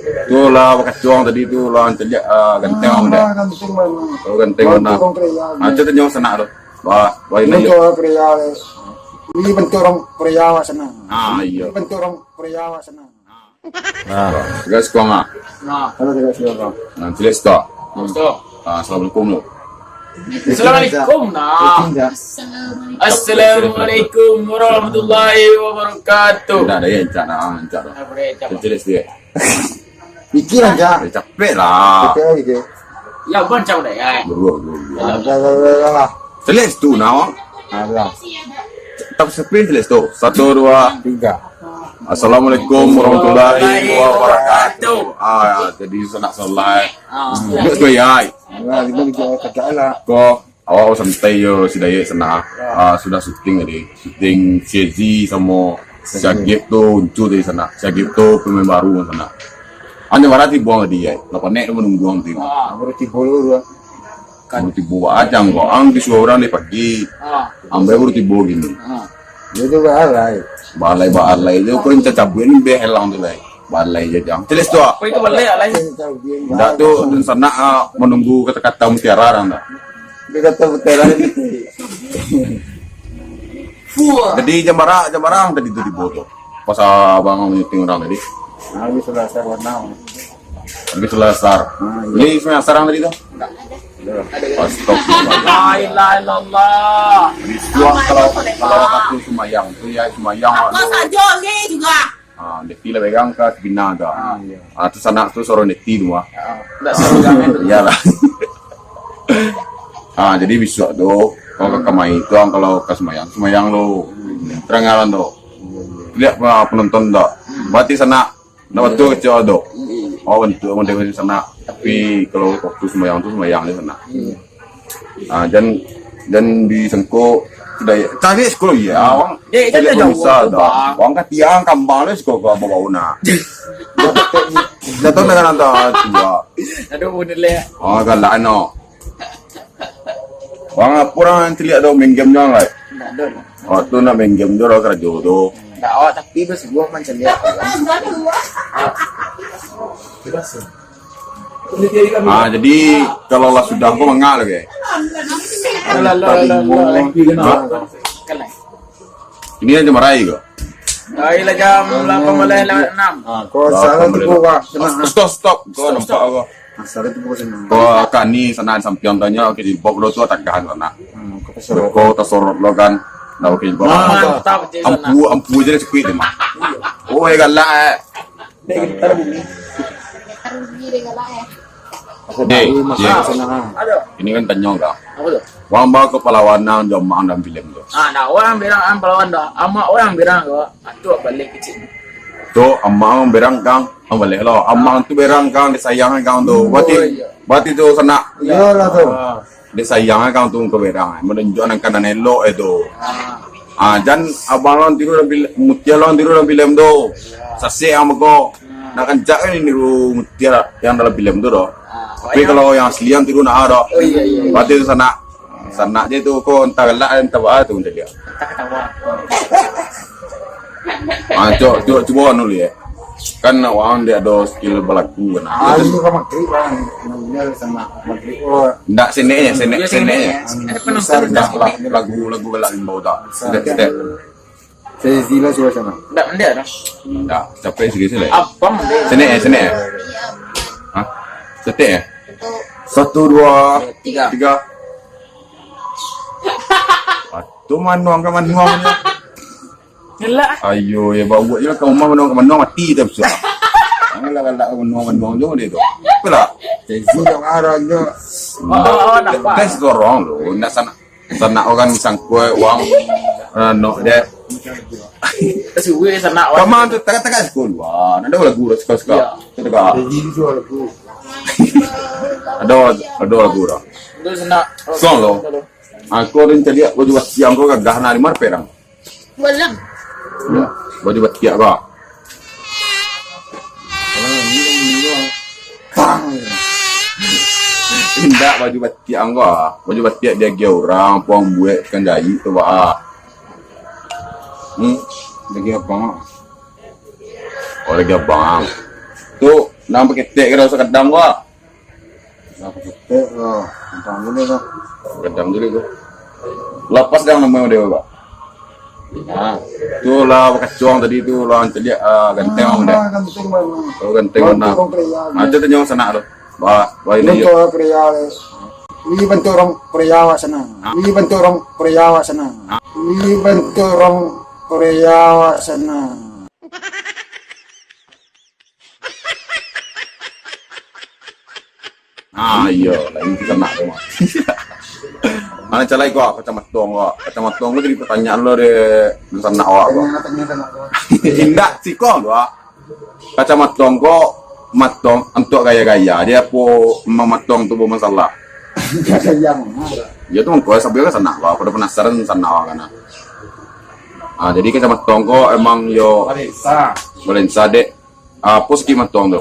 Tuh lah bekas cuang tadi tuh lah celiak ganteng om deh. Oh ganteng mana? Aja tuh nyong sana tuh. Wah ini bentuk pria. Ini bentuk orang pria sana. Iya. Bentuk orang pria sana. Nah, guys kuang ah. Nah, Kalau tidak siapa. Nah, celiak stop. betul. Assalamualaikum lo. Assalamualaikum. Nah. Assalamualaikum warahmatullahi wabarakatuh. Udah ada ya encak encak. Celiak sedikit. Pikir aja. Capek lah. Pikir lagi. Ya bancang deh ya. Berdua. Ada. Celiak tu nawang. Ada. Tak sepi celiak tu. 1, 2, 3. Assalamualaikum warahmatullahi wabarakatuh. Jadi senak selai. Duduk tu ya. Nah, ini juga kerja lah. Ko awak santai yo si daya sana. Sudah syuting tadi. Syuting CZ sama Syagib tu uncu dari sana. Syagib tu pemain baru sana. Anda berarti buang dia. Lepas nek menunggu orang tu. Baru timbul dulu. Baru tiba aja kok. Ang disuruh orang di pagi. Ambil baru tiba gini. Itu balai. Balai itu kau inca cabuin behelang tu lah. Balai je jang. Jelas tu. Apa itu balik alai? Dah tu di sana menunggu kata-kata mutiara orang dah. Dia kata betul. Jadi jam tadi tu diboto. Pas abang meeting orang tadi. Habis selesai warna. Habis selesai. Ini semua sarang tadi tu. Astagfirullah. La ilaha illallah. Dua kalau aku semayang tu ya semayang. Apa saja ni juga. Neti lah pegang ke binaga. Tu sana tu suruh neti dua. Tak seru jangan. Iyalah. Jadi besok tu kalau ke kamai itu kalau ke semayang lo terangalan tu. Lihat penonton tu. Berarti sana dapat tu kecil tu. Oh bentuk model di sana. Tapi kalau waktu semayang tu semayang di sana. Dan di Sengko sudah cari sekolah ya. Awang Dia jauh dah. Awang kat tiang kambang le sekolah ke bawah una. Jatuh dengan anda tua. Aduh bener. Galak no. Awang pura nanti lihat dong main game dong lah. Tu nak main game dong kerja tu. Tak awak tapi bersebuah macam dia. Jadi kalau lah sudah aku mengal ke. Ini aja marahi kok. Ayolah jam 8:06. Kau salah tu buka. Stop. Kau nampak apa? Salah tu buka sana. Kau kan ni sana sampian tanya oke di bawah lo tu atakahan sana. Kau Kau tersorot lo kan. Nah oke di bawah. Mantap je sana. Ampu je sekuit dia mah. Oh galak. Ini kan tanyong kau. Apa tu? Wang bawa ke perlawanan jamaah dalam film tu. Nah orang bilang pelawan dah. Ama orang bilang kau tu balik kecil. Tu amang berang kang, balik lo. Amang tu berang kang disayang kang tu. Berarti tu sana. Iyalah tu. Disayang kang tu ke berang. Menunjukkan kanan elok itu. Dan abang lo tiru dalam mutia lo tiru dalam film tu. Sase am ko. Nak kencak kan ini mutia yang dalam film tu doh. Tapi kalau yang asli yang tiru nak ada. Berarti tu sana je tu kau entah galak entah apa tu dia. Tak ketawa. Coba dulu ya. Kan orang dia ada skill berlaku kan. Ini kau maghrib kan. Namanya sama maghrib. Oh, Ndak seneknya. Ada penonton Dah lagu galak di bawah tak. Sedek. saya sila suasana. tak mendek dah. Dah, capek sikit sila. Abang mendek. Senek. Hah? Sedek ya? 1, 2, 3. Tu manuang ke manuang je. Gelak. Ayo, ya bawa je lah kau manuang ke manuang mati tak besar. Janganlah galak ke manuang je dia tu. Apa lah? Saya sila arahnya. Nampak. Tes dorong lu. Nak sana orang sangkut uang. No dia. Kesuwe sana Kamu tu tengah sekolah. Ada lagu sekolah. Kita Saya jadi jual aku. ada lagu dah. Itu sana. Song lo. Aku rin tadi baju siang ko gagah na limar perang. Walang. Baju batik ko. Indah baju batik ko. Baju batik dia ge orang puang buat kan jayi tu ba. Lagi apa? Oh lagi apa? Tu Nang paketek kira sekedang gua. Apa kita? Oh, tentang ini kan. Kedang dulu gua. Lepas dah namanya dia gua. Nah, tu lah kecuang tadi tu lah dia ganteng mana. Ganteng mana? Oh ganteng mana. Ada tu nyawa sana lo. Ba ini yo. Bentuk pria. Ini bentuk orang pria sana. Ini bentuk orang pria sana. Ini bentuk orang pria sana. Ah iya, lain kita nak tu mah. Mana calai kok kacamata gua jadi pertanyaan lo de sana awak gua. Indah siko lo. Kacamata gua matong untuk gaya-gaya dia po mematong tubuh masalah. Sayang. Ya tuh gua sambil ke sana gua pada penasaran sana awak kana. Ah jadi kacamata gua emang yo Valensa dek. Apa ski matong tu?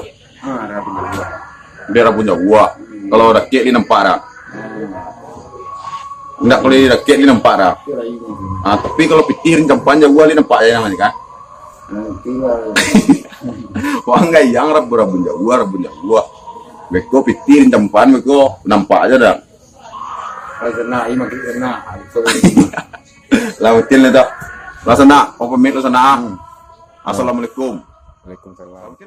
Dia punya gua. Kalau rakyat di nampak dah. Enggak kalau di rakyat di nampak dah. Tapi kalau pikirin kampanye gua di nampak ya namanya kan. Wah enggak yang rabu gua. Beko pikirin campan beko nampak aja dah. Kena ini makin kena. Lautin le dak. Lasana, apa pamit lasana. Assalamualaikum. Waalaikumsalam.